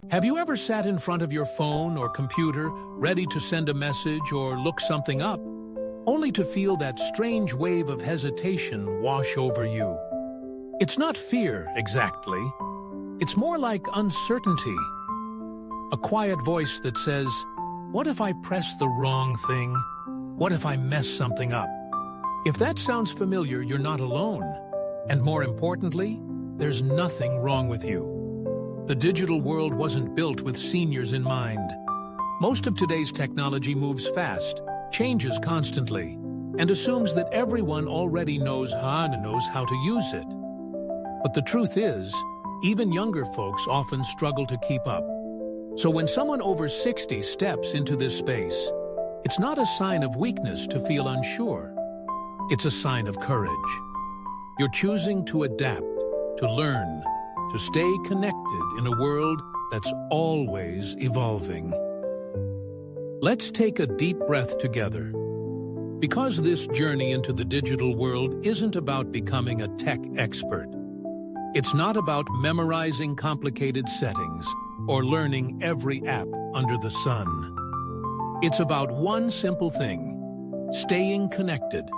Have you ever sat in front of your phone or computer, ready to send a message or look something up, only to feel that strange wave of hesitation wash over you? It's not fear, exactly. It's more like uncertainty. A quiet voice that says, "What if I press the wrong thing? What if I mess something up?" If that sounds familiar, you're not alone. And more importantly, there's nothing wrong with you. The digital world wasn't built with seniors in mind. Most of today's technology moves fast, changes constantly, and assumes that everyone already knows how to use it. But the truth is, even younger folks often struggle to keep up. So when someone over 60 steps into this space, it's not a sign of weakness to feel unsure. It's a sign of courage. You're choosing to adapt, to learn, to stay connected in a world that's always evolving. Let's take a deep breath together. Because this journey into the digital world isn't about becoming a tech expert. It's not about memorizing complicated settings or learning every app under the sun. It's about one simple thing: staying connected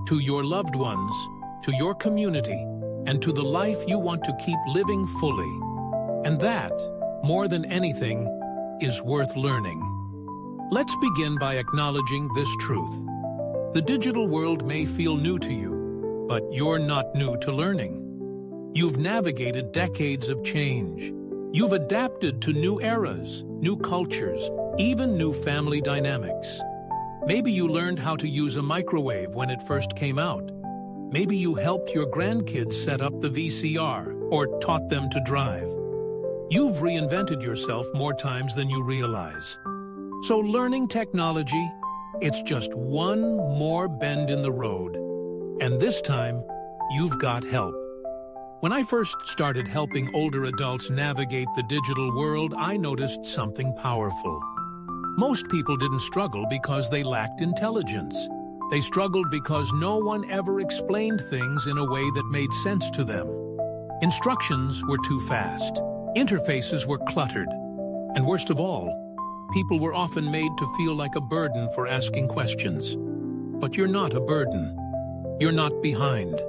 to your loved ones, to your community, and to the life you want to keep living fully. And that, more than anything, is worth learning. Let's begin by acknowledging this truth. The digital world may feel new to you, but you're not new to learning. You've navigated decades of change. You've adapted to new eras, new cultures, even new family dynamics. Maybe you learned how to use a microwave when it first came out. Maybe you helped your grandkids set up the VCR or taught them to drive. You've reinvented yourself more times than you realize. So learning technology, it's just one more bend in the road. And this time, you've got help. When I first started helping older adults navigate the digital world, I noticed something powerful. Most people didn't struggle because they lacked intelligence. They struggled because no one ever explained things in a way that made sense to them. Instructions were too fast. Interfaces were cluttered. And worst of all, people were often made to feel like a burden for asking questions. But you're not a burden. You're not behind.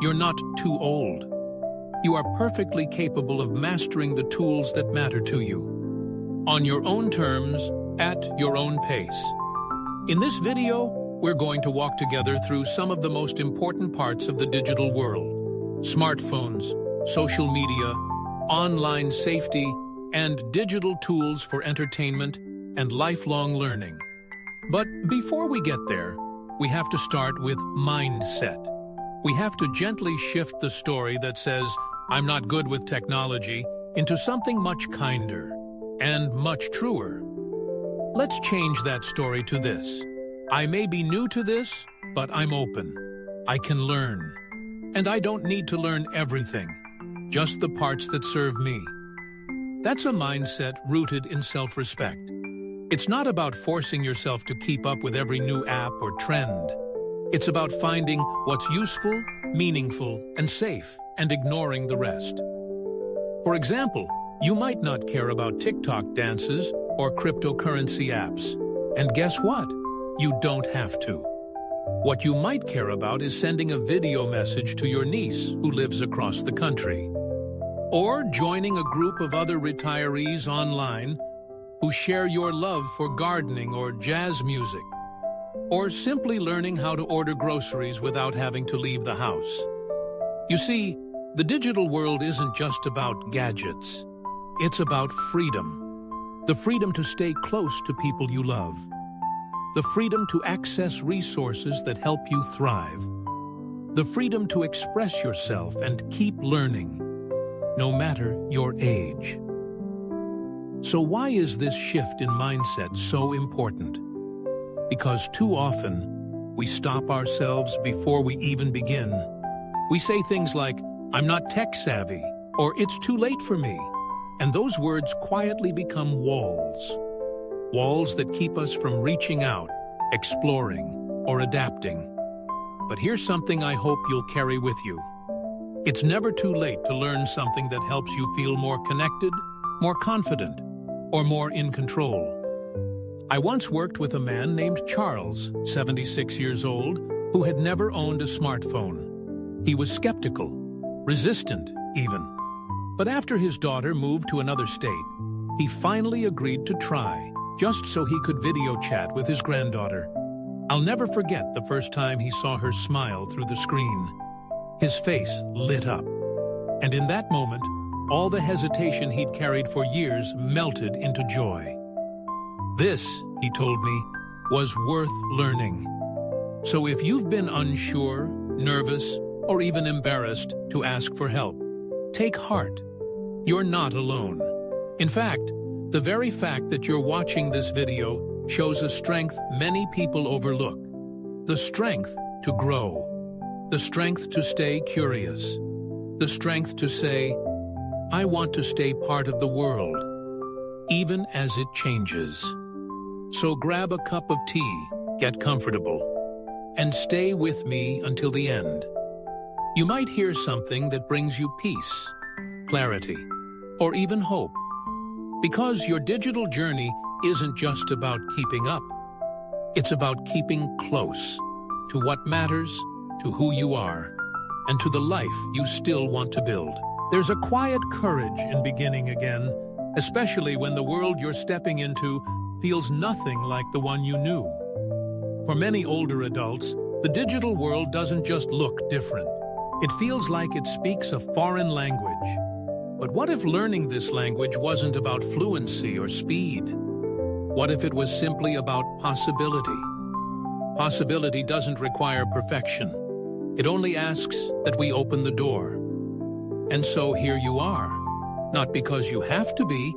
You're not too old. You are perfectly capable of mastering the tools that matter to you. On your own terms, at your own pace. In this video, we're going to walk together through some of the most important parts of the digital world: smartphones, social media, online safety, and digital tools for entertainment and lifelong learning. But before we get there, we have to start with mindset. We have to gently shift the story that says, "I'm not good with technology," into something much kinder and much truer. Let's change that story to this: I may be new to this, but I'm open. I can learn. And I don't need to learn everything, just the parts that serve me. That's a mindset rooted in self-respect. It's not about forcing yourself to keep up with every new app or trend. It's about finding what's useful, meaningful, and safe, and ignoring the rest. For example, you might not care about TikTok dances or cryptocurrency apps. And guess what? You don't have to. What you might care about is sending a video message to your niece who lives across the country. Or joining a group of other retirees online who share your love for gardening or jazz music. Or simply learning how to order groceries without having to leave the house. You see, the digital world isn't just about gadgets. It's about freedom. The freedom to stay close to people you love. The freedom to access resources that help you thrive. The freedom to express yourself and keep learning, no matter your age. So why is this shift in mindset so important? Because too often, we stop ourselves before we even begin. We say things like, "I'm not tech-savvy," or "it's too late for me." And those words quietly become walls. Walls that keep us from reaching out, exploring, or adapting. But here's something I hope you'll carry with you. It's never too late to learn something that helps you feel more connected, more confident, or more in control. I once worked with a man named Charles, 76 years old, who had never owned a smartphone. He was skeptical, resistant even. But after his daughter moved to another state, he finally agreed to try, just so he could video chat with his granddaughter. I'll never forget the first time he saw her smile through the screen. His face lit up. And in that moment, all the hesitation he'd carried for years melted into joy. This, he told me, was worth learning. So if you've been unsure, nervous, or even embarrassed to ask for help, take heart. You're not alone. In fact, the very fact that you're watching this video shows a strength many people overlook. The strength to grow. The strength to stay curious. The strength to say, I want to stay part of the world, even as it changes. So grab a cup of tea, get comfortable, and stay with me until the end. You might hear something that brings you peace, clarity, or even hope. Because your digital journey isn't just about keeping up. It's about keeping close to what matters, to who you are, and to the life you still want to build. There's a quiet courage in beginning again, especially when the world you're stepping into feels nothing like the one you knew. For many older adults, the digital world doesn't just look different. It feels like it speaks a foreign language. But what if learning this language wasn't about fluency or speed? What if it was simply about possibility? Possibility doesn't require perfection. It only asks that we open the door. And so here you are, not because you have to be,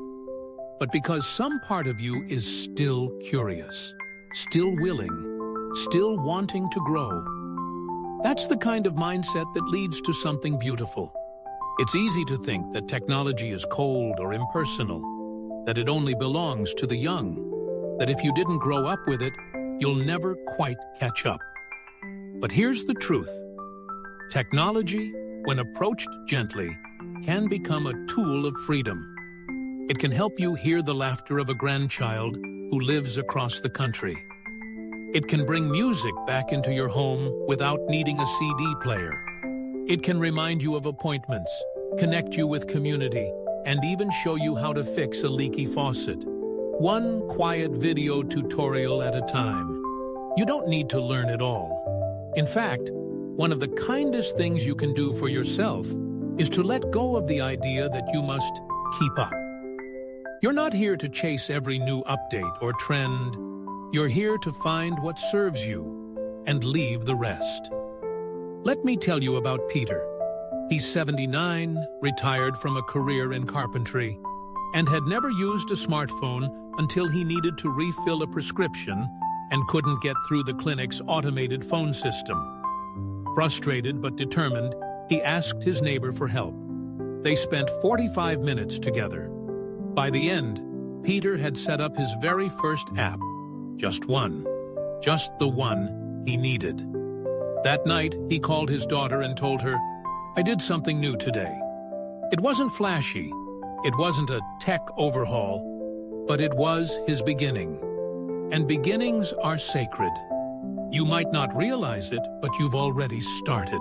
but because some part of you is still curious, still willing, still wanting to grow. That's the kind of mindset that leads to something beautiful. It's easy to think that technology is cold or impersonal, that it only belongs to the young, that if you didn't grow up with it, you'll never quite catch up. But here's the truth. Technology, when approached gently, can become a tool of freedom. It can help you hear the laughter of a grandchild who lives across the country. It can bring music back into your home without needing a CD player. It can remind you of appointments, connect you with community, and even show you how to fix a leaky faucet. One quiet video tutorial at a time. You don't need to learn it all. In fact, one of the kindest things you can do for yourself is to let go of the idea that you must keep up. You're not here to chase every new update or trend. You're here to find what serves you and leave the rest. Let me tell you about Peter. He's 79, retired from a career in carpentry, and had never used a smartphone until he needed to refill a prescription and couldn't get through the clinic's automated phone system. Frustrated but determined, he asked his neighbor for help. They spent 45 minutes together. By the end, Peter had set up his very first app. Just one. Just the one he needed. That night, he called his daughter and told her, I did something new today. It wasn't flashy. It wasn't a tech overhaul, but it was his beginning. And beginnings are sacred. You might not realize it, but you've already started.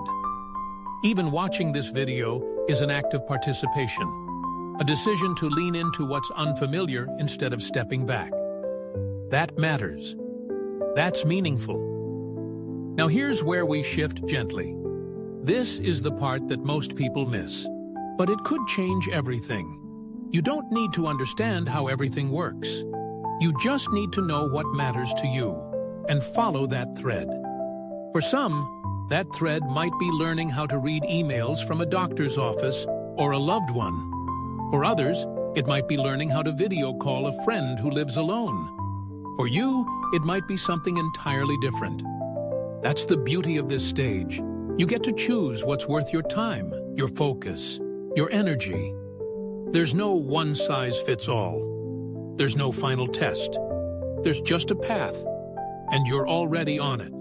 Even watching this video is an act of participation, a decision to lean into what's unfamiliar instead of stepping back. That matters. That's meaningful. Now here's where we shift gently. This is the part that most people miss, but it could change everything. You don't need to understand how everything works. You just need to know what matters to you and follow that thread. For some, that thread might be learning how to read emails from a doctor's office or a loved one. For others, it might be learning how to video call a friend who lives alone. For you, it might be something entirely different. That's the beauty of this stage. You get to choose what's worth your time, your focus, your energy. There's no one-size-fits-all. There's no final test. There's just a path, and you're already on it.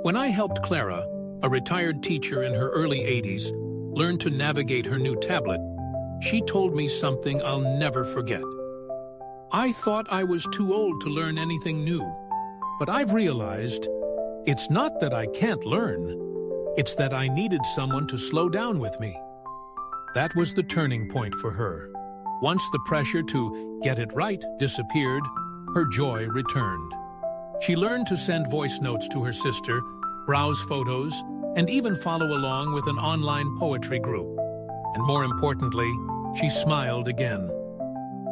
When I helped Clara, a retired teacher in her early 80s, learn to navigate her new tablet, she told me something I'll never forget. I thought I was too old to learn anything new, but I've realized it's not that I can't learn, it's that I needed someone to slow down with me. That was the turning point for her. Once the pressure to get it right disappeared, her joy returned. She learned to send voice notes to her sister, browse photos, and even follow along with an online poetry group. And more importantly, she smiled again.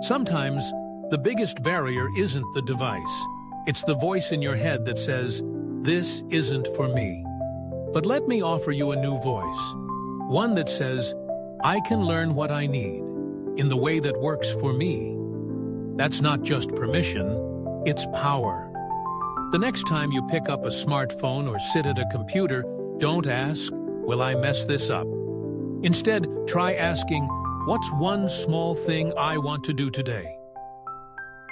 Sometimes, the biggest barrier isn't the device. It's the voice in your head that says, "This isn't for me." But let me offer you a new voice. One that says, "I can learn what I need, in the way that works for me." That's not just permission, it's power. The next time you pick up a smartphone or sit at a computer, don't ask, "Will I mess this up?" Instead, try asking, "What's one small thing I want to do today?"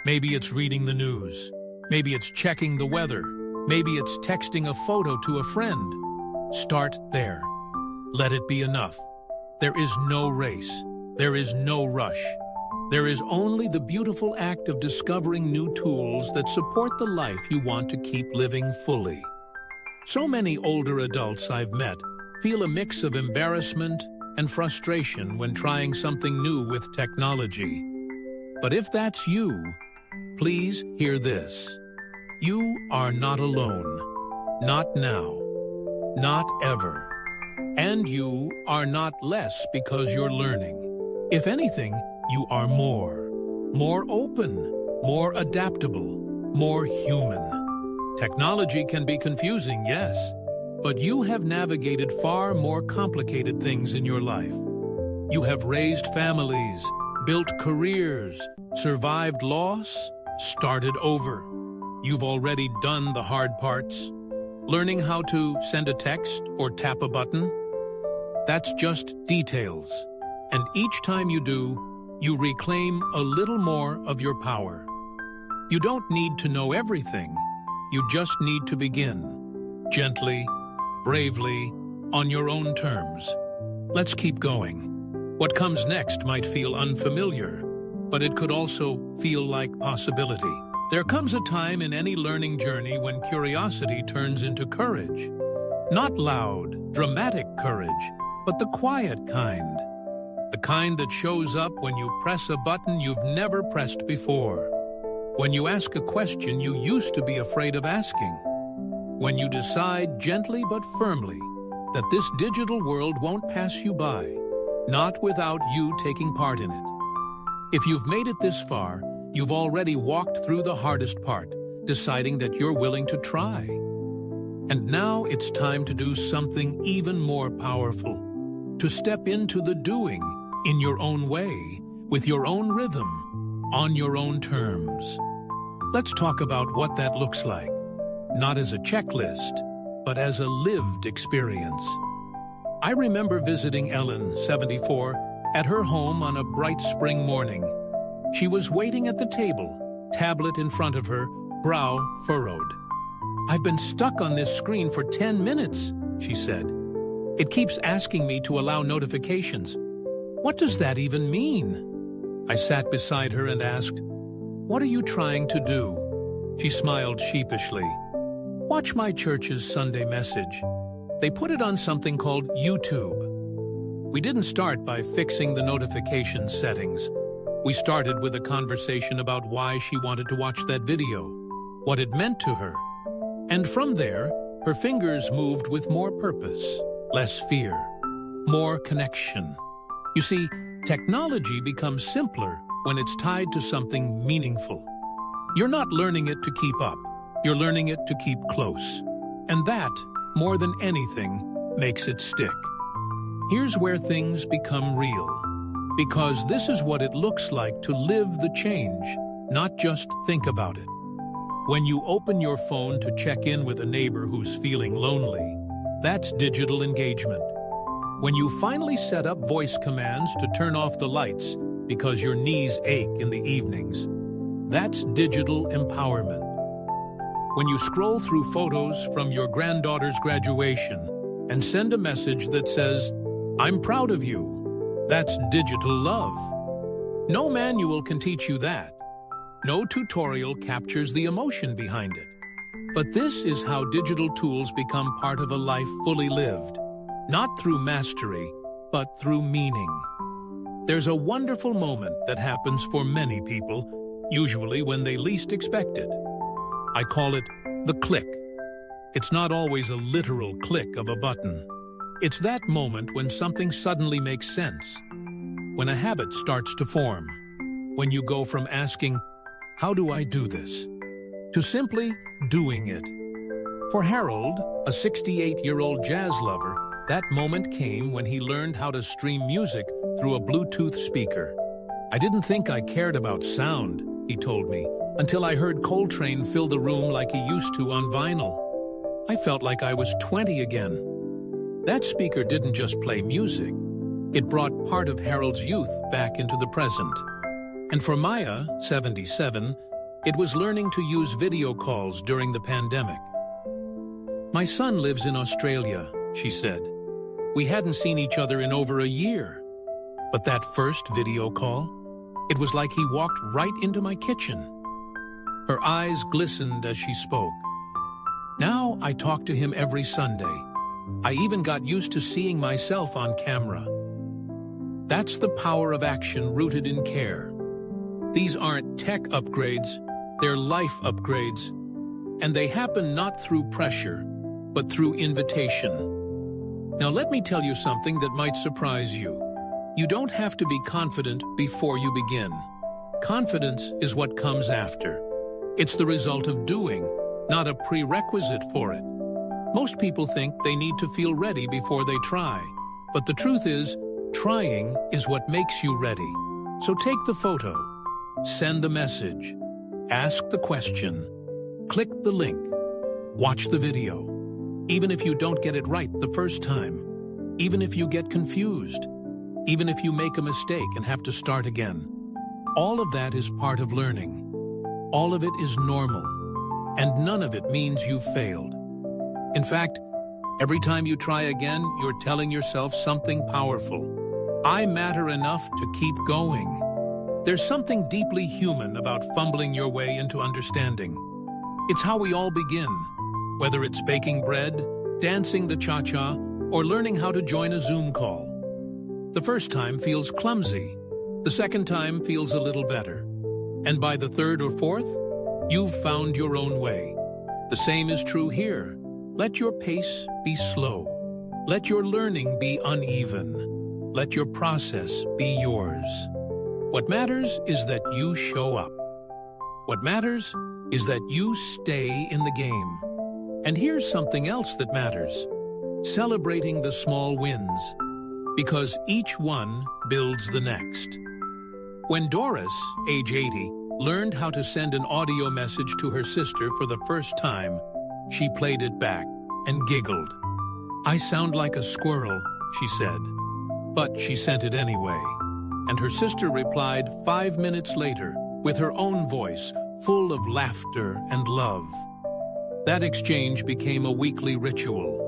Maybe it's reading the news. Maybe it's checking the weather. Maybe it's texting a photo to a friend. Start there. Let it be enough. There is no race. There is no rush. There is only the beautiful act of discovering new tools that support the life you want to keep living fully. So many older adults I've met feel a mix of embarrassment and frustration when trying something new with technology. But if that's you, please hear this. You are not alone. Not now. Not ever. And you are not less because you're learning. If anything, you are more. More open, more adaptable, more human. Technology can be confusing, yes, but you have navigated far more complicated things in your life. You have raised families, built careers, survived loss, started over. You've already done the hard parts. Learning how to send a text or tap a button? That's just details. And each time you do, you reclaim a little more of your power. You don't need to know everything. You just need to begin. Gently, bravely, on your own terms. Let's keep going. What comes next might feel unfamiliar, but it could also feel like possibility. There comes a time in any learning journey when curiosity turns into courage. Not loud, dramatic courage, but the quiet kind. The kind that shows up when you press a button you've never pressed before. When you ask a question you used to be afraid of asking. When you decide gently but firmly that this digital world won't pass you by, not without you taking part in it. If you've made it this far, you've already walked through the hardest part, deciding that you're willing to try. And now it's time to do something even more powerful. To step into the doing, in your own way, with your own rhythm, on your own terms. Let's talk about what that looks like, not as a checklist, but as a lived experience. I remember visiting Ellen, 74, at her home on a bright spring morning. She was waiting at the table, tablet in front of her, brow furrowed. "I've been stuck on this screen for 10 minutes, she said. "It keeps asking me to allow notifications. What does that even mean?" I sat beside her and asked, "What are you trying to do?" She smiled sheepishly. "Watch my church's Sunday message. They put it on something called YouTube." We didn't start by fixing the notification settings. We started with a conversation about why she wanted to watch that video, what it meant to her. And from there, her fingers moved with more purpose, less fear, more connection. You see, technology becomes simpler when it's tied to something meaningful. You're not learning it to keep up, you're learning it to keep close. And that, more than anything, makes it stick. Here's where things become real. Because this is what it looks like to live the change, not just think about it. When you open your phone to check in with a neighbor who's feeling lonely, that's digital engagement. When you finally set up voice commands to turn off the lights because your knees ache in the evenings, that's digital empowerment. When you scroll through photos from your granddaughter's graduation and send a message that says, "I'm proud of you," That's digital love. No manual can teach you that. No tutorial captures the emotion behind it. But this is how digital tools become part of a life fully lived. Not through mastery, but through meaning. There's a wonderful moment that happens for many people, usually when they least expect it. I call it the click. It's not always a literal click of a button. It's that moment when something suddenly makes sense, when a habit starts to form, when you go from asking, "How do I do this?" to simply doing it. For Harold, a 68-year-old jazz lover, that moment came when he learned how to stream music through a Bluetooth speaker. "I didn't think I cared about sound," he told me, "until I heard Coltrane fill the room like he used to on vinyl. I felt like I was 20 again." That speaker didn't just play music. It brought part of Harold's youth back into the present. And for Maya, 77, it was learning to use video calls during the pandemic. "My son lives in Australia," she said. "We hadn't seen each other in over a year. But that first video call, it was like he walked right into my kitchen." Her eyes glistened as she spoke. "Now I talk to him every Sunday. I even got used to seeing myself on camera." That's the power of action rooted in care. These aren't tech upgrades, they're life upgrades. And they happen not through pressure, but through invitation. Now let me tell you something that might surprise you. You don't have to be confident before you begin. Confidence is what comes after. It's the result of doing, not a prerequisite for it. Most people think they need to feel ready before they try. But the truth is, trying is what makes you ready. So take the photo, send the message, ask the question, click the link, watch the video. Even if you don't get it right the first time, even if you get confused, even if you make a mistake and have to start again, all of that is part of learning. All of it is normal, and none of it means you failed. In fact, every time you try again, you're telling yourself something powerful. I matter enough to keep going. There's something deeply human about fumbling your way into understanding. It's how we all begin, whether it's baking bread, dancing the cha-cha, or learning how to join a Zoom call. The first time feels clumsy. The second time feels a little better. And by the third or fourth, you've found your own way. The same is true here. Let your pace be slow. Let your learning be uneven. Let your process be yours. What matters is that you show up. What matters is that you stay in the game. And here's something else that matters. Celebrating the small wins. Because each one builds the next. When Doris, age 80, learned how to send an audio message to her sister for the first time, she played it back and giggled. "I sound like a squirrel," she said. But she sent it anyway. And her sister replied 5 minutes later with her own voice, full of laughter and love. That exchange became a weekly ritual,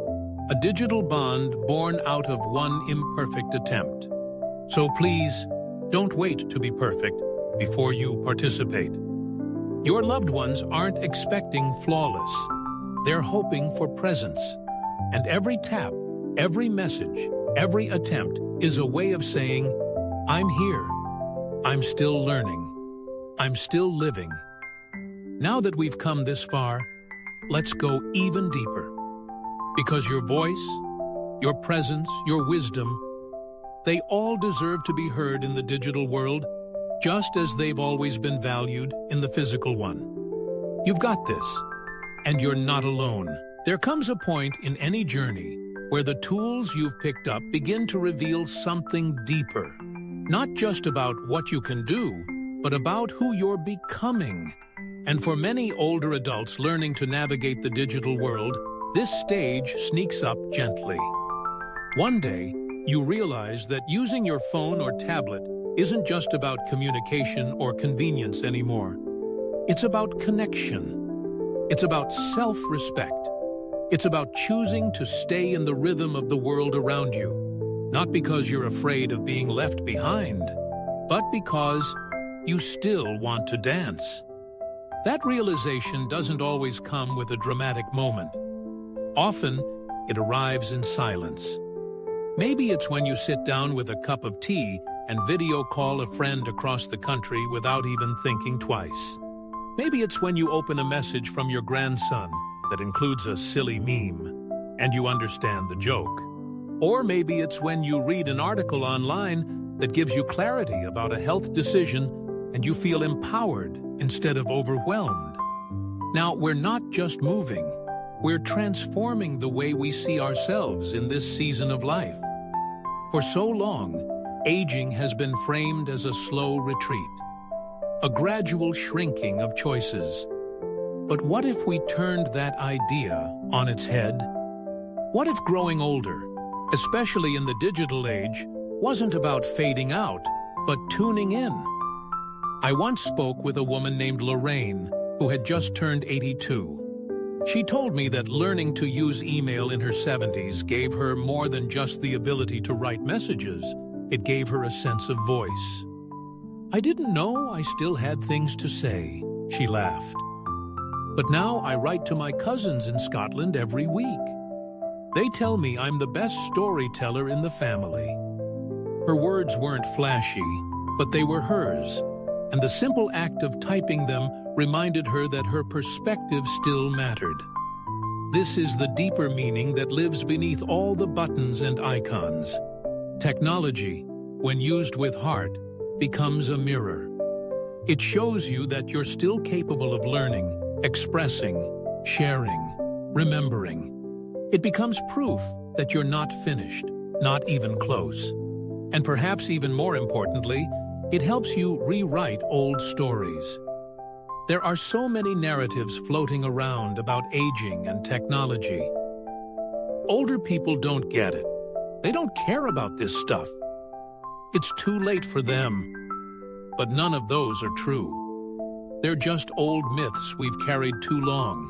a digital bond born out of one imperfect attempt. So please, don't wait to be perfect before you participate. Your loved ones aren't expecting flawless. They're hoping for presence. And every tap, every message, every attempt is a way of saying, "I'm here. I'm still learning. I'm still living." Now that we've come this far, let's go even deeper. Because your voice, your presence, your wisdom, they all deserve to be heard in the digital world, just as they've always been valued in the physical one. You've got this, and you're not alone. There comes a point in any journey where the tools you've picked up begin to reveal something deeper. Not just about what you can do, but about who you're becoming. And for many older adults learning to navigate the digital world, this stage sneaks up gently. One day, you realize that using your phone or tablet isn't just about communication or convenience anymore. It's about connection. It's about self-respect. It's about choosing to stay in the rhythm of the world around you. Not because you're afraid of being left behind, but because you still want to dance. That realization doesn't always come with a dramatic moment. Often, it arrives in silence. Maybe it's when you sit down with a cup of tea and video call a friend across the country without even thinking twice. Maybe it's when you open a message from your grandson that includes a silly meme, and you understand the joke. Or maybe it's when you read an article online that gives you clarity about a health decision and you feel empowered instead of overwhelmed. Now, we're not just moving, we're transforming the way we see ourselves in this season of life. For so long, aging has been framed as a slow retreat, a gradual shrinking of choices. But what if we turned that idea on its head? What if growing older, especially in the digital age, wasn't about fading out, but tuning in? I once spoke with a woman named Lorraine, who had just turned 82. She told me that learning to use email in her 70s gave her more than just the ability to write messages. It gave her a sense of voice. I didn't know I still had things to say, she laughed. But now I write to my cousins in Scotland every week. They tell me I'm the best storyteller in the family. Her words weren't flashy, but they were hers, and the simple act of typing them reminded her that her perspective still mattered. This is the deeper meaning that lives beneath all the buttons and icons. Technology, when used with heart, becomes a mirror. It shows you that you're still capable of learning, expressing, sharing, remembering. It becomes proof that you're not finished, not even close. And perhaps even more importantly, it helps you rewrite old stories. There are so many narratives floating around about aging and technology. Older people don't get it. They don't care about this stuff. It's too late for them. But none of those are true. They're just old myths we've carried too long.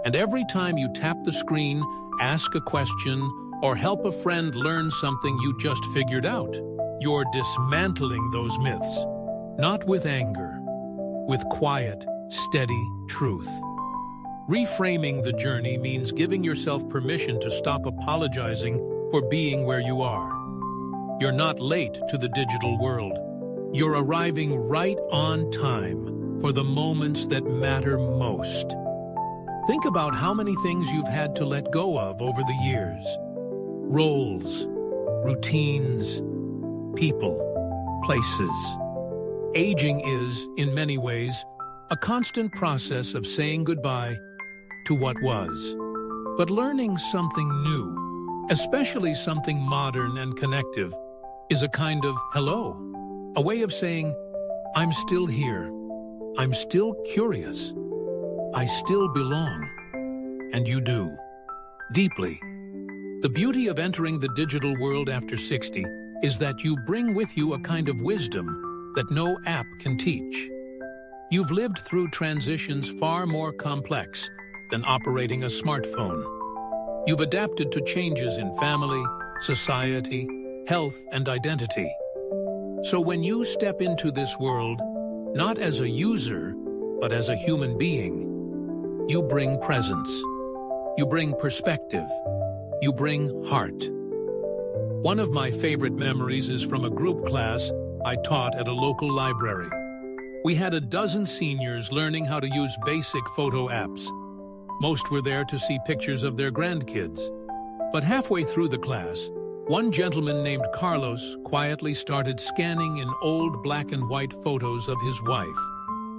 And every time you tap the screen, ask a question, or help a friend learn something you just figured out, you're dismantling those myths. Not with anger, with quiet, steady truth. Reframing the journey means giving yourself permission to stop apologizing for being where you are. You're not late to the digital world. You're arriving right on time for the moments that matter most. Think about how many things you've had to let go of over the years. Roles, routines, people, places. Aging is, in many ways, a constant process of saying goodbye to what was, but learning something new, especially something modern and connective, is a kind of hello, a way of saying, I'm still here, I'm still curious, I still belong, and you do, deeply. The beauty of entering the digital world after 60 is that you bring with you a kind of wisdom that no app can teach. You've lived through transitions far more complex than operating a smartphone. You've adapted to changes in family, society, health, and identity. So when you step into this world, not as a user, but as a human being, you bring presence, you bring perspective, you bring heart. One of my favorite memories is from a group class I taught at a local library. We had a dozen seniors learning how to use basic photo apps. Most were there to see pictures of their grandkids. But halfway through the class, one gentleman named Carlos quietly started scanning in old black and white photos of his wife,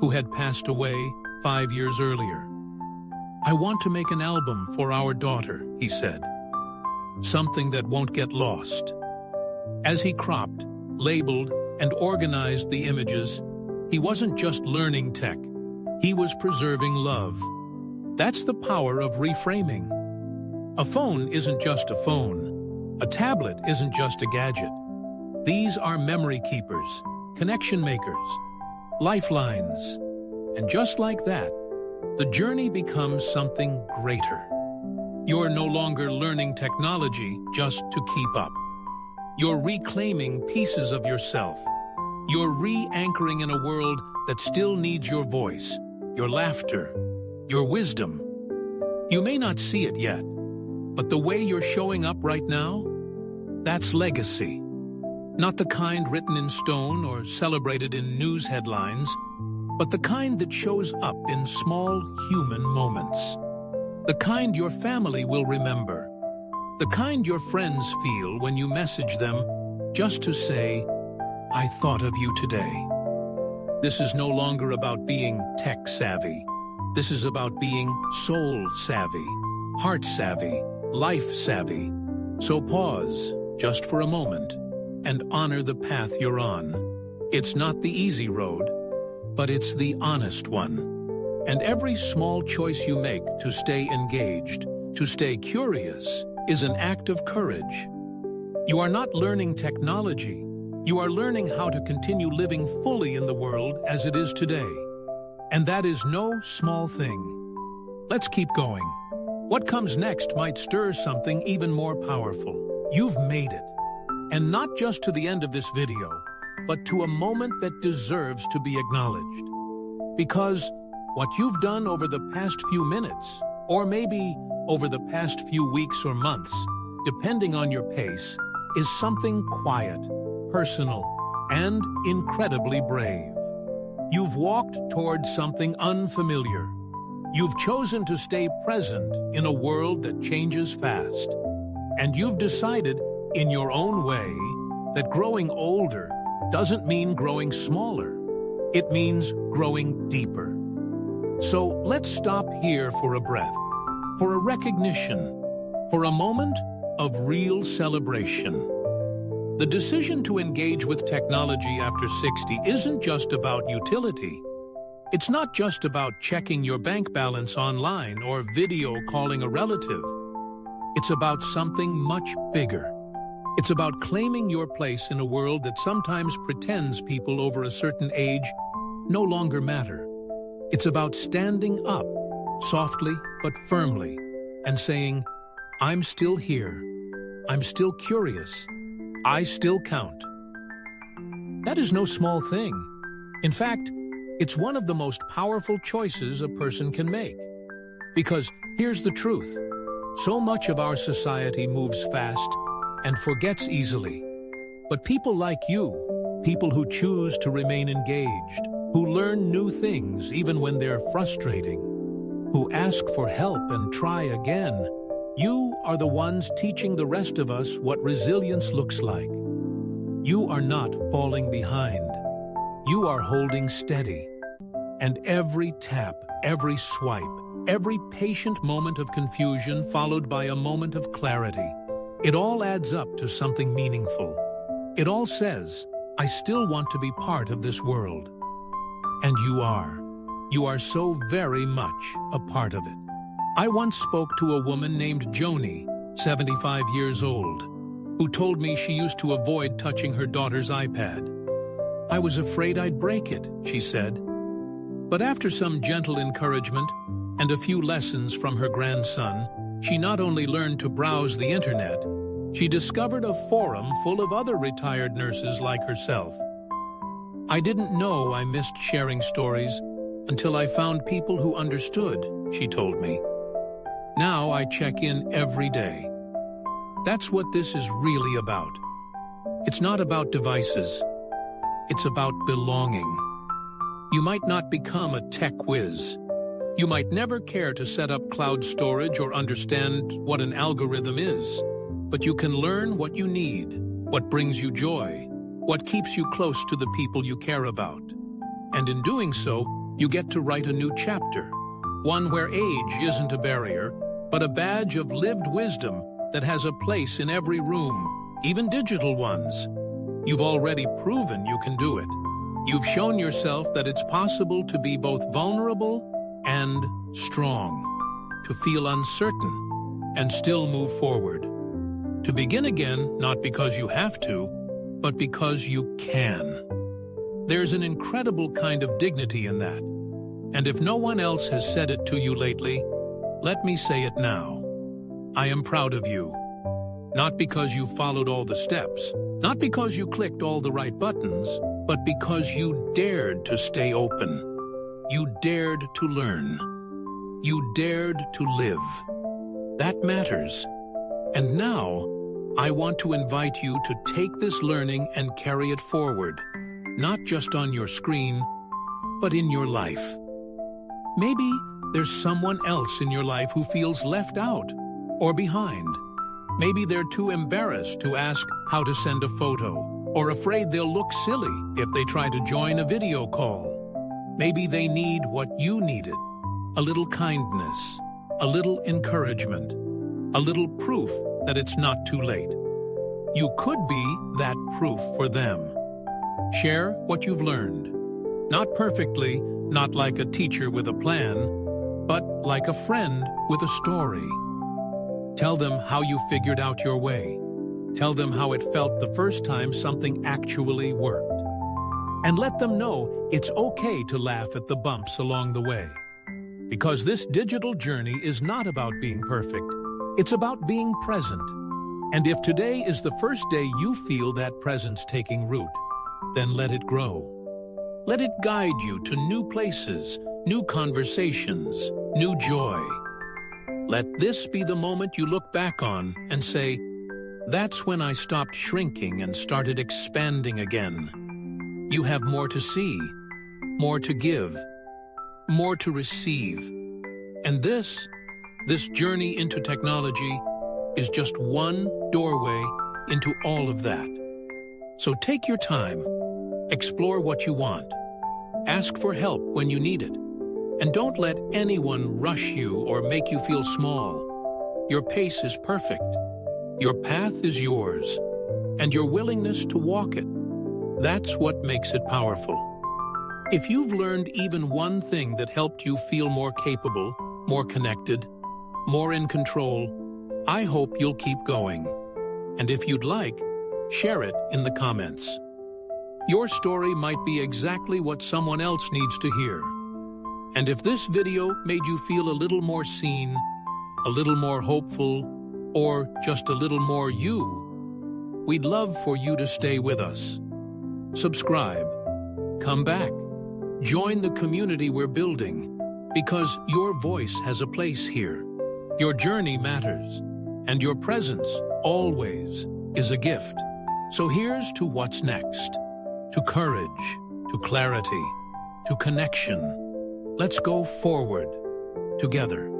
who had passed away 5 years earlier. I want to make an album for our daughter, he said. Something that won't get lost. As he cropped, labeled, and organized the images, he wasn't just learning tech, he was preserving love. That's the power of reframing. A phone isn't just a phone. A tablet isn't just a gadget. These are memory keepers, connection makers, lifelines. And just like that, the journey becomes something greater. You're no longer learning technology just to keep up. You're reclaiming pieces of yourself. You're re-anchoring in a world that still needs your voice, your laughter, your wisdom. You may not see it yet, but the way you're showing up right now, that's legacy. Not the kind written in stone or celebrated in news headlines, but the kind that shows up in small human moments. The kind your family will remember. The kind your friends feel when you message them just to say, "I thought of you today." This is no longer about being tech-savvy. This is about being soul-savvy, heart-savvy, life-savvy. So pause, just for a moment, and honor the path you're on. It's not the easy road, but it's the honest one. And every small choice you make to stay engaged, to stay curious, is an act of courage. You are not learning technology. You are learning how to continue living fully in the world as it is today. And that is no small thing. Let's keep going. What comes next might stir something even more powerful. You've made it. And not just to the end of this video, but to a moment that deserves to be acknowledged. Because what you've done over the past few minutes, or maybe over the past few weeks or months, depending on your pace, is something quiet, personal, and incredibly brave. You've walked towards something unfamiliar. You've chosen to stay present in a world that changes fast. And you've decided, in your own way, that growing older doesn't mean growing smaller. It means growing deeper. So let's stop here for a breath, for a recognition, for a moment of real celebration. The decision to engage with technology after 60 isn't just about utility. It's not just about checking your bank balance online or video calling a relative. It's about something much bigger. It's about claiming your place in a world that sometimes pretends people over a certain age no longer matter. It's about standing up, softly but firmly, and saying, "I'm still here. I'm still curious. I still count." That is no small thing. In fact, it's one of the most powerful choices a person can make. Because here's the truth. So much of our society moves fast and forgets easily. But people like you, people who choose to remain engaged, who learn new things even when they're frustrating, who ask for help and try again, you are the ones teaching the rest of us what resilience looks like. You are not falling behind. You are holding steady. And every tap, every swipe, every patient moment of confusion followed by a moment of clarity, it all adds up to something meaningful. It all says, "I still want to be part of this world." And you are. You are so very much a part of it. I once spoke to a woman named Joni, 75 years old, who told me she used to avoid touching her daughter's iPad. "I was afraid I'd break it," she said. But after some gentle encouragement and a few lessons from her grandson, she not only learned to browse the internet, she discovered a forum full of other retired nurses like herself. "I didn't know I missed sharing stories until I found people who understood," she told me. "Now I check in every day." That's what this is really about. It's not about devices. It's about belonging. You might not become a tech whiz. You might never care to set up cloud storage or understand what an algorithm is. But you can learn what you need, what brings you joy, what keeps you close to the people you care about. And in doing so, you get to write a new chapter, one where age isn't a barrier, but a badge of lived wisdom that has a place in every room, even digital ones. You've already proven you can do it. You've shown yourself that it's possible to be both vulnerable and strong, to feel uncertain and still move forward. To begin again, not because you have to, but because you can. There's an incredible kind of dignity in that. And if no one else has said it to you lately, let me say it now. I am proud of you. Not because you followed all the steps, Not because you clicked all the right buttons, but because you dared to stay open. You dared to learn. You dared to live. That matters. And now, I want to invite you to take this learning and carry it forward, not just on your screen, but in your life. Maybe there's someone else in your life who feels left out or behind. Maybe they're too embarrassed to ask how to send a photo, or afraid they'll look silly if they try to join a video call. Maybe they need what you needed, a little kindness, a little encouragement, a little proof that it's not too late. You could be that proof for them. Share what you've learned. Not perfectly, not like a teacher with a plan, but like a friend with a story. Tell them how you figured out your way. Tell them how it felt the first time something actually worked. And let them know it's okay to laugh at the bumps along the way. Because this digital journey is not about being perfect. It's about being present. And if today is the first day you feel that presence taking root, then let it grow. Let it guide you to new places, new conversations, new joy. Let this be the moment you look back on and say, that's when I stopped shrinking and started expanding again. You have more to see, more to give, more to receive. And this journey into technology is just one doorway into all of that. So take your time, explore what you want, ask for help when you need it, and don't let anyone rush you or make you feel small. Your pace is perfect. Your path is yours, and your willingness to walk it, that's what makes it powerful. If you've learned even one thing that helped you feel more capable, more connected, more in control, I hope you'll keep going. And if you'd like, share it in the comments. Your story might be exactly what someone else needs to hear. And if this video made you feel a little more seen, a little more hopeful, or just a little more you, we'd love for you to stay with us. Subscribe, come back, join the community we're building, because your voice has a place here. Your journey matters, and your presence always is a gift. So here's to what's next, to courage, to clarity, to connection. Let's go forward together.